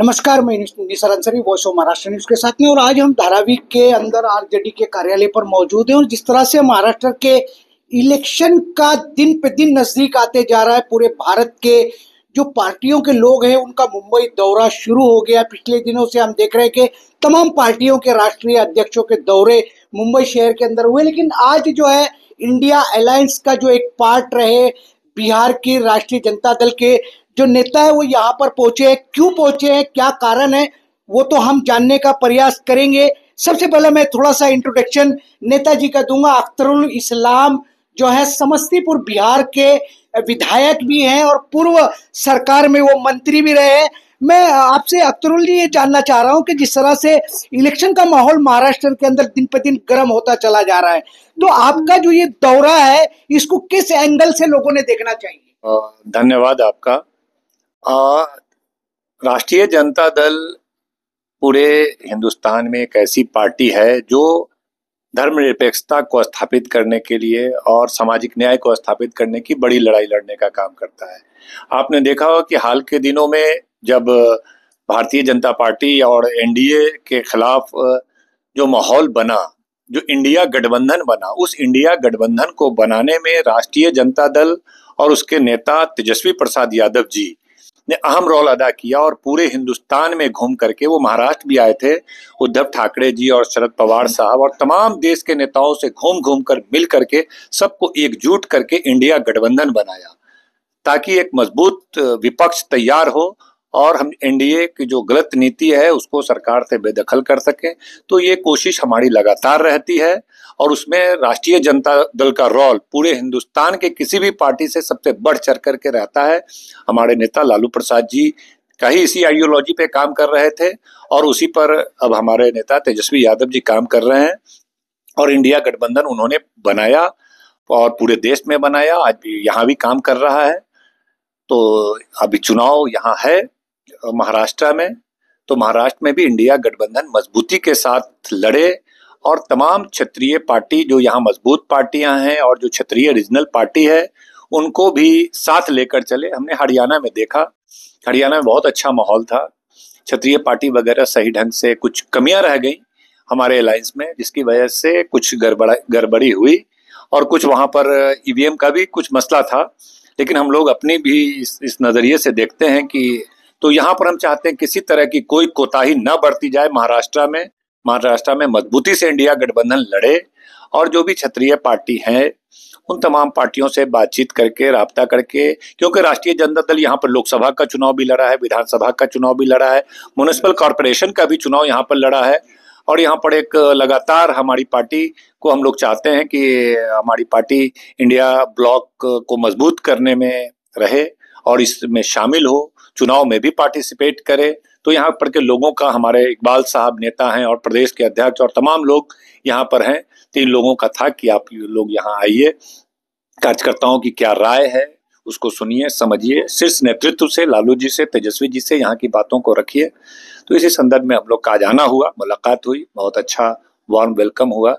नमस्कार, मैं Nisar Ansari, voice of Maharashtra news के साथ में। और आज हम धारावी के अंदर आरजेडी के कार्यालय पर मौजूद हैं और जिस तरह से महाराष्ट्र के इलेक्शन का दिन पे दिन नजदीक आते जा रहा है, पूरे भारत के जो पार्टियों के लोग हैं उनका मुंबई दौरा शुरू हो गया। पिछले दिनों से हम देख रहे हैं कि तमाम पार्टियों के राष्ट्रीय अध्यक्षों के दौरे मुंबई शहर के अंदर हुए, लेकिन आज जो है इंडिया अलायंस का जो एक पार्ट रहे बिहार की राष्ट्रीय जनता दल के जो नेता है वो यहाँ पर पहुंचे हैं। क्यों पहुंचे हैं, क्या कारण है, वो तो हम जानने का प्रयास करेंगे। सबसे पहले मैं थोड़ा सा इंट्रोडक्शन नेताजी का दूंगा। अख्तरुल इस्लाम जो है समस्तीपुर बिहार के विधायक भी हैं और पूर्व सरकार में वो मंत्री भी रहे हैं। मैं आपसे अख्तरुल जी ये जानना चाह रहा हूं कि जिस तरह से इलेक्शन का माहौल महाराष्ट्र के अंदर दिन पे दिन गर्म होता चला जा रहा है, तो आपका जो ये दौरा है इसको किस एंगल से लोगों ने देखना चाहिए? धन्यवाद आपका। राष्ट्रीय जनता दल पूरे हिंदुस्तान में एक ऐसी पार्टी है जो धर्मनिरपेक्षता को स्थापित करने के लिए और सामाजिक न्याय को स्थापित करने की बड़ी लड़ाई लड़ने का काम करता है। आपने देखा होगा कि हाल के दिनों में जब भारतीय जनता पार्टी और एनडीए के खिलाफ जो माहौल बना, जो इंडिया गठबंधन बना, उस इंडिया गठबंधन को बनाने में राष्ट्रीय जनता दल और उसके नेता तेजस्वी प्रसाद यादव जी ने अहम रोल अदा किया। और पूरे हिंदुस्तान में घूम करके, वो महाराष्ट्र भी आए थे, उद्धव ठाकरे जी और शरद पवार साहब और तमाम देश के नेताओं से घूम घूम कर मिल करके सबको एकजुट करके इंडिया गठबंधन बनाया ताकि एक मजबूत विपक्ष तैयार हो और हम एनडीए की जो गलत नीति है उसको सरकार से बेदखल कर सकें। तो ये कोशिश हमारी लगातार रहती है और उसमें राष्ट्रीय जनता दल का रोल पूरे हिंदुस्तान के किसी भी पार्टी से सबसे बढ़ चढ़ करके रहता है। हमारे नेता लालू प्रसाद जी का ही इसी आइडियोलॉजी पे काम कर रहे थे और उसी पर अब हमारे नेता तेजस्वी यादव जी काम कर रहे हैं और इंडिया गठबंधन उन्होंने बनाया और पूरे देश में बनाया, आज भी यहाँ भी काम कर रहा है। तो अभी चुनाव यहाँ है महाराष्ट्र में, तो महाराष्ट्र में भी इंडिया गठबंधन मजबूती के साथ लड़े और तमाम क्षेत्रीय पार्टी जो यहाँ मजबूत पार्टियां हैं और जो क्षेत्रीय रीजनल पार्टी है उनको भी साथ लेकर चले। हमने हरियाणा में देखा, हरियाणा में बहुत अच्छा माहौल था, क्षेत्रीय पार्टी वगैरह सही ढंग से, कुछ कमियां रह गई हमारे अलायंस में जिसकी वजह से कुछ गड़बड़ी हुई और कुछ वहां पर ईवीएम का भी कुछ मसला था। लेकिन हम लोग अपनी भी इस नजरिए से देखते हैं कि तो यहाँ पर हम चाहते हैं किसी तरह की कोई कोताही न बरती जाए। महाराष्ट्र में मजबूती से इंडिया गठबंधन लड़े और जो भी क्षेत्रीय पार्टी हैं उन तमाम पार्टियों से बातचीत करके, राब्ता करके, क्योंकि राष्ट्रीय जनता दल यहाँ पर लोकसभा का चुनाव भी लड़ा है, विधानसभा का चुनाव भी लड़ा है, म्युनिसिपल कॉर्पोरेशन का भी चुनाव यहाँ पर लड़ा है और यहाँ पर एक लगातार हमारी पार्टी को हम लोग चाहते हैं कि हमारी पार्टी इंडिया ब्लॉक को मजबूत करने में रहे और इसमें शामिल हो, चुनाव में भी पार्टिसिपेट करे। तो यहाँ पर के लोगों का, हमारे इकबाल साहब नेता हैं और प्रदेश के अध्यक्ष और तमाम लोग यहाँ पर हैं, 3 लोगों का था कि आप लोग यहाँ आइए, कार्यकर्ताओं की क्या राय है उसको सुनिए, समझिए, शीर्ष नेतृत्व से, लालू जी से, तेजस्वी जी से यहाँ की बातों को रखिए। तो इसी संदर्भ में हम लोग का जाना हुआ, मुलाकात हुई, बहुत अच्छा वार्म वेलकम हुआ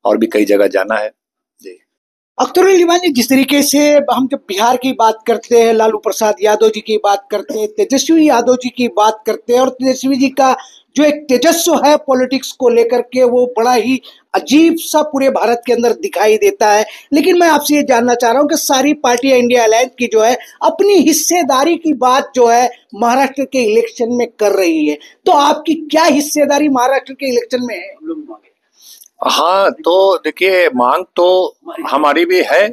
और भी कई जगह जाना है। जी अख्तरुल इस्लाम जी, जिस तरीके से हम जब बिहार की बात करते हैं, लालू प्रसाद यादव जी की बात करते हैं, तेजस्वी यादव जी की बात करते हैं और तेजस्वी जी का जो एक तेजस्व है पॉलिटिक्स को लेकर के वो बड़ा ही अजीब सा पूरे भारत के अंदर दिखाई देता है। लेकिन मैं आपसे ये जानना चाह रहा हूँ कि सारी पार्टियां इंडिया अलायंस की जो है अपनी हिस्सेदारी की बात जो है महाराष्ट्र के इलेक्शन में कर रही है, तो आपकी क्या हिस्सेदारी महाराष्ट्र के इलेक्शन में है? हाँ, तो देखिए, मांग तो हमारी भी है।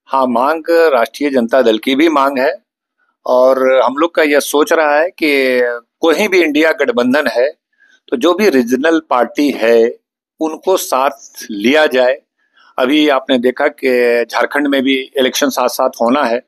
हाँ, मांग राष्ट्रीय जनता दल की भी मांग है और हम लोग का यह सोच रहा है कि कोई भी इंडिया गठबंधन है तो जो भी रीजनल पार्टी है उनको साथ लिया जाए। अभी आपने देखा कि झारखंड में भी इलेक्शन साथ साथ होना है,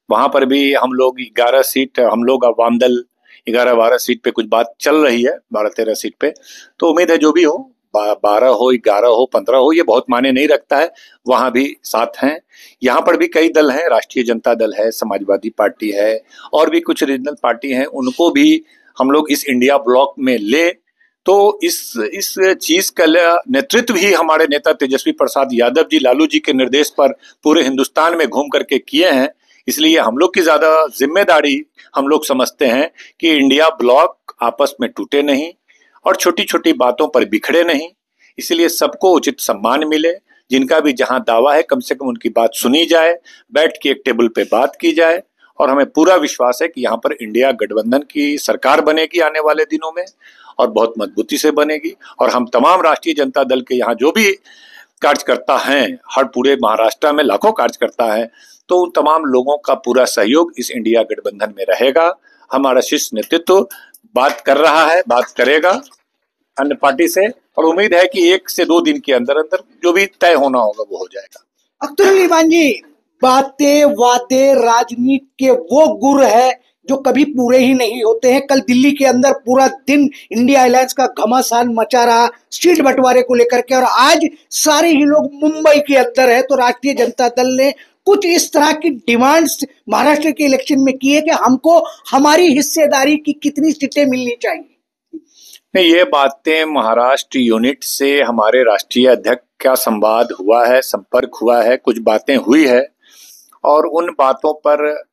वहां पर भी हम लोग 11 सीट, हम लोग वाम दल 11-12 सीट पे कुछ बात चल रही है, 12-13 सीट पे। तो उम्मीद है जो भी हो, 12 हो, 11 हो, 15 हो, ये बहुत मायने नहीं रखता है, वहां भी साथ हैं। यहाँ पर भी कई दल हैं, राष्ट्रीय जनता दल है, समाजवादी पार्टी है और भी कुछ रीजनल पार्टी हैं, उनको भी हम लोग इस इंडिया ब्लॉक में ले। तो इस चीज का नेतृत्व ही हमारे नेता तेजस्वी प्रसाद यादव जी, लालू जी के निर्देश पर पूरे हिंदुस्तान में घूम करके किए हैं इसलिए हम लोग की ज्यादा जिम्मेदारी हम लोग समझते हैं कि इंडिया ब्लॉक आपस में टूटे नहीं और छोटी छोटी बातों पर बिखरे नहीं। इसलिए सबको उचित सम्मान मिले, जिनका भी जहां दावा है कम से कम उनकी बात सुनी जाए, बैठ के एक टेबल पे बात की जाए। और हमें पूरा विश्वास है कि यहाँ पर इंडिया गठबंधन की सरकार बनेगी आने वाले दिनों में, और बहुत मजबूती से बनेगी। और हम तमाम राष्ट्रीय जनता दल के यहाँ जो भी कार्यकर्ता हैं, हर पूरे महाराष्ट्र में लाखों कार्यकर्ता हैं, तो उन तमाम लोगों का पूरा सहयोग इस इंडिया गठबंधन में रहेगा। हमारा शीर्ष नेतृत्व बात कर रहा है, बात करेगा अन्य पार्टी से, और उम्मीद है कि 1 से 2 दिन के अंदर अंदर जो भी तय होना होगा वो हो जाएगा। अख्तरुल ईमान जी, बातें वादे राजनीति के वो गुर है जो कभी पूरे ही नहीं होते हैं। कल दिल्ली के अंदर पूरा दिन इंडिया अलायंस का घमासान मचा रहा सीट बंटवारे को लेकर के, और आज सारे ही लोग मुंबई के अंदर है। तो राष्ट्रीय जनता दल ने कुछ इस तरह की डिमांड्स महाराष्ट्र के इलेक्शन में की है कि हमको हमारी हिस्सेदारी की कितनी सीटें मिलनी चाहिए। ये बातें महाराष्ट्र यूनिट से हमारे राष्ट्रीय अध्यक्ष का संवाद हुआ है, संपर्क हुआ है, कुछ बातें हुई है, और उन बातों पर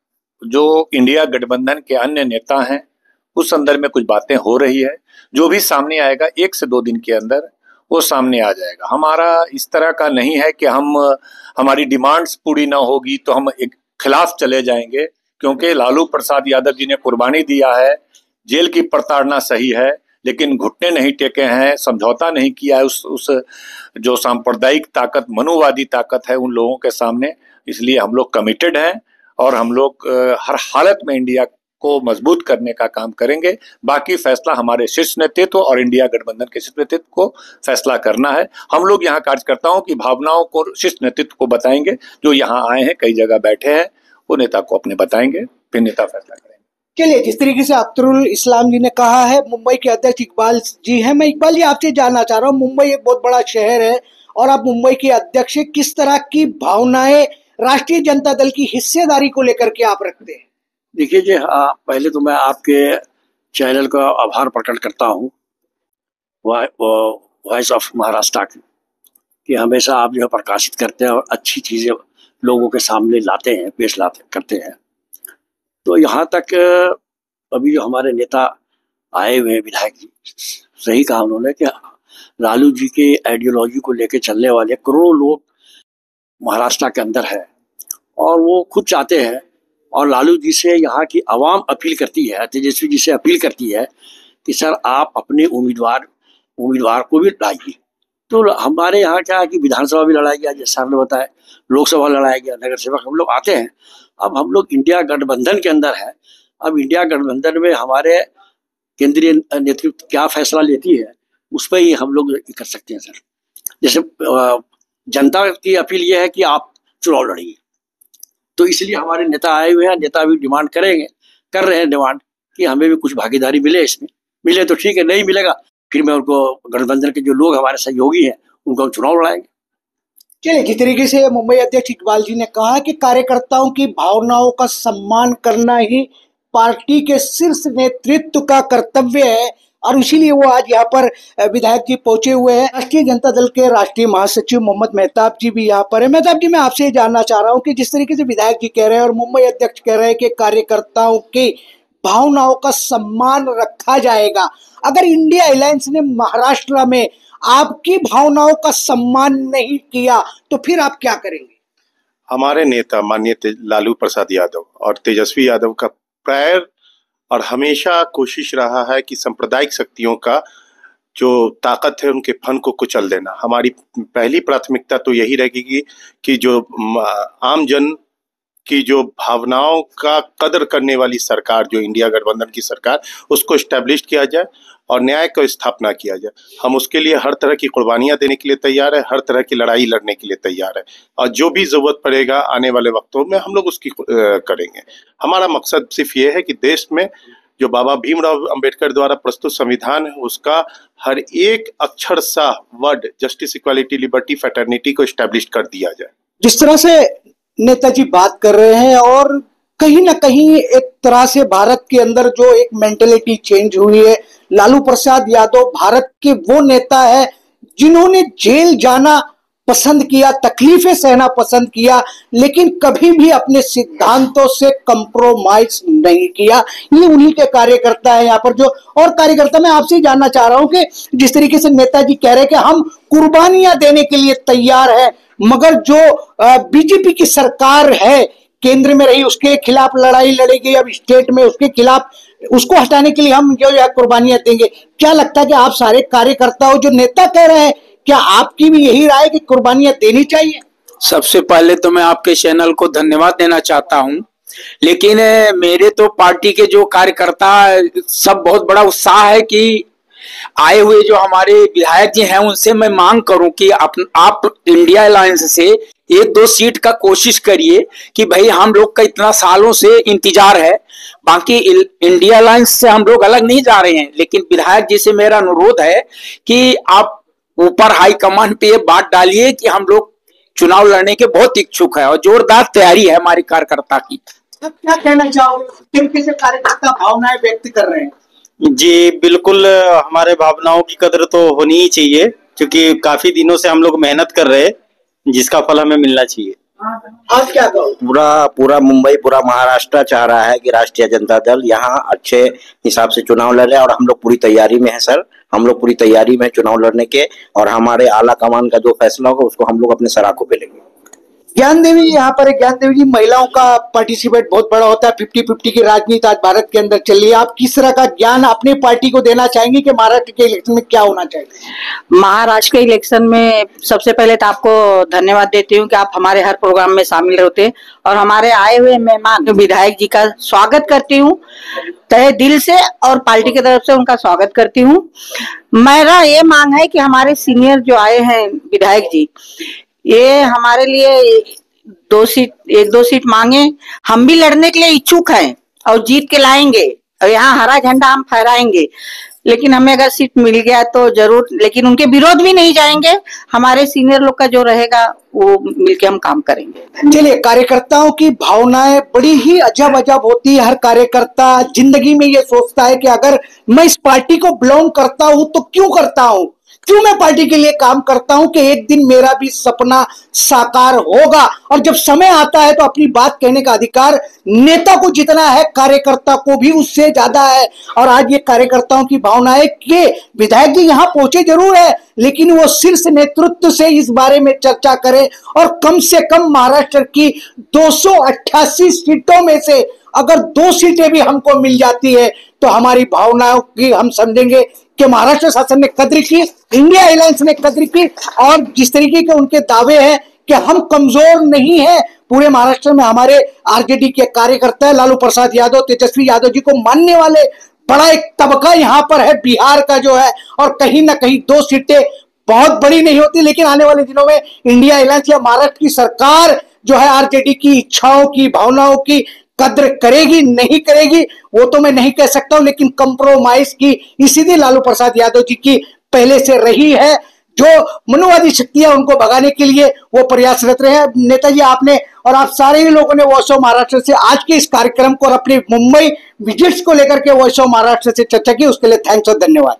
जो इंडिया गठबंधन के अन्य नेता हैं उस संदर्भ में कुछ बातें हो रही है। जो भी सामने आएगा 1 से 2 दिन के अंदर वो सामने आ जाएगा। हमारा इस तरह का नहीं है कि हमारी डिमांड्स पूरी ना होगी तो हम एक खिलाफ चले जाएंगे, क्योंकि लालू प्रसाद यादव जी ने कुर्बानी दिया है। जेल की प्रताड़ना सही है, लेकिन घुटने नहीं टेके हैं, समझौता नहीं किया है उस जो सांप्रदायिक ताकत, मनुवादी ताकत है उन लोगों के सामने। इसलिए हम लोग कमिटेड हैं और हम लोग हर हालत में इंडिया को मजबूत करने का काम करेंगे। बाकी फैसला हमारे शीर्ष नेतृत्व और इंडिया गठबंधन के शीर्ष नेतृत्व को फैसला करना है। हम लोग यहाँ कार्यकर्ताओं की भावनाओं को शीर्ष नेतृत्व को बताएंगे, जो यहाँ आए हैं, कई जगह बैठे हैं, वो नेता को अपने बताएंगे, फिर नेता फैसला करेंगे। चलिए, जिस तरीके से अख्तरुल इस्लाम जी ने कहा है, मुंबई के अध्यक्ष इकबाल जी हैं। मैं इकबाल जी आपसे जानना चाह रहा हूँ, मुंबई एक बहुत बड़ा शहर है और आप मुंबई के अध्यक्ष, किस तरह की भावनाएं राष्ट्रीय जनता दल की हिस्सेदारी को लेकर के आप रखते हैं? देखिए जी, पहले तो मैं आपके चैनल का आभार प्रकट करता हूँ, वॉइस ऑफ महाराष्ट्र कि हमेशा आप जो है प्रकाशित करते हैं और अच्छी चीज़ें लोगों के सामने लाते हैं, करते हैं। तो यहाँ तक अभी जो हमारे नेता आए हुए हैं, विधायक जी, सही कहा उन्होंने कि लालू जी के आइडियोलॉजी को लेकर चलने वाले करोड़ों लोग महाराष्ट्र के अंदर है, और वो खुद चाहते हैं, और लालू जी से यहाँ की आवाम अपील करती है, तेजस्वी जी से अपील करती है कि सर आप अपने उम्मीदवार को भी लड़ाइए। तो हमारे यहाँ क्या है कि विधानसभा भी लड़ाया गया, जैसे आपने बताया, लोकसभा लड़ाया गया, नगर सेवक हम लोग आते हैं। अब हम लोग इंडिया गठबंधन के अंदर है। अब इंडिया गठबंधन में हमारे केंद्रीय नेतृत्व क्या फैसला लेती है उस पर ही हम लोग कर सकते हैं सर। जैसे जनता की अपील ये है कि आप चुनाव लड़िए, तो इसलिए हमारे नेता आए हुए हैं। नेता भी डिमांड कर रहे हैं डिमांड कि हमें भी कुछ भागीदारी मिले, इसमें मिले तो ठीक है, नहीं मिलेगा फिर मैं उनको, गठबंधन के जो लोग हमारे सहयोगी हैं उनको हम चुनाव लड़ाएंगे। चलिए, जिस तरीके से मुंबई अध्यक्ष इकबाल जी ने कहा कि कार्यकर्ताओं की भावनाओं का सम्मान करना ही पार्टी के शीर्ष नेतृत्व का कर्तव्य है, और इसीलिए वो आज यहाँ पर विधायक जी पहुंचे हुए हैं। राष्ट्रीय जनता दल के राष्ट्रीय महासचिव मोहम्मद मेहताब जी भी यहाँ पर है। मेहताब जी, मैं आपसे जानना चाह रहा हूँ कि जिस तरीके से विधायक जी कह रहे हैं और मुंबई अध्यक्ष कह रहे हैं कि कार्यकर्ताओं की भावनाओं का सम्मान रखा जाएगा, अगर इंडिया अलायंस ने महाराष्ट्र में आपकी भावनाओं का सम्मान नहीं किया तो फिर आप क्या करेंगे? हमारे नेता माननीय लालू प्रसाद यादव और तेजस्वी यादव का प्रायर और हमेशा कोशिश रहा है कि सांप्रदायिक शक्तियों का जो ताकत है उनके फन को कुचल देना। हमारी पहली प्राथमिकता तो यही रहेगी कि जो आम जन की जो भावनाओं का कदर करने वाली सरकार, जो इंडिया गठबंधन की सरकार, उसको एस्टेब्लिश किया जाए और न्याय को स्थापना किया जाए। हम उसके लिए हर तरह की कुर्बानियां देने के लिए तैयार है, हर तरह की लड़ाई लड़ने के लिए तैयार है, और जो भी जरूरत पड़ेगा आने वाले वक्तों में हम लोग उसकी करेंगे। हमारा मकसद सिर्फ ये है कि देश में जो बाबा भीमराव अंबेडकर द्वारा प्रस्तुत संविधान है उसका हर एक अक्षर सा word justice, equality, liberty, fraternity को एस्टेब्लिश कर दिया जाए। जिस तरह से नेताजी बात कर रहे हैं, और कहीं ना कहीं एक तरह से भारत के अंदर जो एक मेंटेलिटी चेंज हुई है, लालू प्रसाद यादव भारत के वो नेता है जिन्होंने जेल जाना पसंद किया, तकलीफें सहना पसंद किया, लेकिन कभी भी अपने सिद्धांतों से कंप्रोमाइज नहीं किया। ये उन्हीं के कार्यकर्ता है यहाँ पर जो। और कार्यकर्ता मैं आपसे ही जानना चाह रहा हूं कि जिस तरीके से नेताजी कह रहे हैं कि हम कुर्बानियां देने के लिए तैयार है, मगर जो बीजेपी की सरकार है केंद्र में रही उसके खिलाफ लड़ाई लड़ेगी, अब स्टेट में उसके खिलाफ, उसको हटाने के लिए हम जो है कुर्बानियां देंगे। क्या लगता है कि आप सारे कार्यकर्ताओं जो नेता कह रहे हैं, क्या आपकी भी यही राय कि कुर्बानियां देनी चाहिए? सबसे पहले तो मैं आपके चैनल को धन्यवाद देना चाहता हूं, लेकिन मेरे तो पार्टी के जो कार्यकर्ता सब बहुत बड़ा उत्साह है कि आए हुए जो हमारे विधायक जी हैं उनसे मैं मांग करूं कि आप इंडिया अलायंस से 1-2 सीट का कोशिश करिए कि भाई हम लोग का इतना सालों से इंतजार है। बाकी इंडिया अलायंस से हम लोग अलग नहीं जा रहे हैं, लेकिन विधायक जी से मेरा अनुरोध है कि आप ऊपर हाईकमान पे ये बात डालिए कि हम लोग चुनाव लड़ने के बहुत इच्छुक है और जोरदार तैयारी है हमारी कार्यकर्ता की। क्या कहना चाहोगे, किन किस कार्यकर्ता भावनाएं व्यक्त कर रहे हैं? जी बिल्कुल, हमारे भावनाओं की कदर तो होनी ही चाहिए, क्योंकि काफी दिनों से हम लोग मेहनत कर रहे हैं, जिसका फल हमें मिलना चाहिए। आप क्या कहो? पूरा मुंबई, पूरा महाराष्ट्र चाह रहा है कि राष्ट्रीय जनता दल यहाँ अच्छे हिसाब से चुनाव लड़े और हम लोग पूरी तैयारी में है सर। हम लोग पूरी तैयारी में चुनाव लड़ने के, और हमारे आला कमान का जो फैसला होगा उसको हम लोग अपने सराखों पे लेंगे। ज्ञान देवी जी यहाँ पर है। ज्ञान देवी जी, महिलाओं का पार्टिसिपेट बहुत बड़ा होता है, 50-50 की राजनीति आज भारत के अंदर चल रही है। आप किस तरह का ज्ञान अपनी पार्टी को देना चाहेंगे कि महाराष्ट्र के इलेक्शन में क्या होना चाहिए? महाराष्ट्र के इलेक्शन में सबसे पहले तो आपको धन्यवाद देती हूँ कि आप हमारे हर प्रोग्राम में शामिल होते और हमारे आए हुए मेहमान विधायक जी का स्वागत करती हूँ तहे दिल से, और पार्टी की तरफ से उनका स्वागत करती हूँ। मेरा ये मांग है कि हमारे सीनियर जो आए हैं विधायक जी, ये हमारे लिए 1-2 सीट मांगे। हम भी लड़ने के लिए इच्छुक हैं और जीत के लाएंगे और यहाँ हरा झंडा हम फहराएंगे, लेकिन हमें अगर सीट मिल गया तो जरूर, लेकिन उनके विरोध भी नहीं जाएंगे। हमारे सीनियर लोग का जो रहेगा वो मिलके हम काम करेंगे। चलिए, कार्यकर्ताओं की भावनाएं बड़ी ही अजब अजब होती है। हर कार्यकर्ता जिंदगी में ये सोचता है कि अगर मैं इस पार्टी को बिलोंग करता हूं तो क्यों करता हूं, क्यों मैं पार्टी के लिए काम करता हूं कि एक दिन मेरा भी सपना साकार होगा। और जब समय आता है तो अपनी बात कहने का अधिकार नेता को जितना है कार्यकर्ता को भी उससे ज्यादा है। और आज ये कार्यकर्ताओं की भावना है कि विधायक जी यहाँ पहुंचे जरूर है, लेकिन वो शीर्ष नेतृत्व से इस बारे में चर्चा करें और कम से कम महाराष्ट्र की 288 सीटों में से अगर 2 सीटें भी हमको मिल जाती है तो हमारी भावनाओं की हम समझेंगे कि महाराष्ट्र शासन ने कद्र की, इंडिया अलायंस ने कद्र की। और जिस तरीके के उनके दावे हैं कि हम कमजोर नहीं है, पूरे महाराष्ट्र में हमारे आरजेडी के कार्यकर्ता है, लालू प्रसाद यादव, तेजस्वी यादव जी को मानने वाले बड़ा एक तबका यहाँ पर है बिहार का जो है। और कहीं ना कहीं 2 सीटें बहुत बड़ी नहीं होती, लेकिन आने वाले दिनों में इंडिया अलायंस या महाराष्ट्र की सरकार जो है आरजेडी की इच्छाओं की, भावनाओं की कद्र करेगी नहीं करेगी वो तो मैं नहीं कह सकता हूं, लेकिन कंप्रोमाइज की इसीलिए लालू प्रसाद यादव जी की पहले से रही है। जो मनुवादी शक्तियां उनको भगाने के लिए वो प्रयासरत रहे हैं। नेताजी, आपने और आप सारे ही लोगों ने वॉइस ऑफ महाराष्ट्र से आज के इस कार्यक्रम को और अपने मुंबई विजिट्स को लेकर के वॉइस ऑफ महाराष्ट्र से चर्चा की, उसके लिए थैंक्स और धन्यवाद।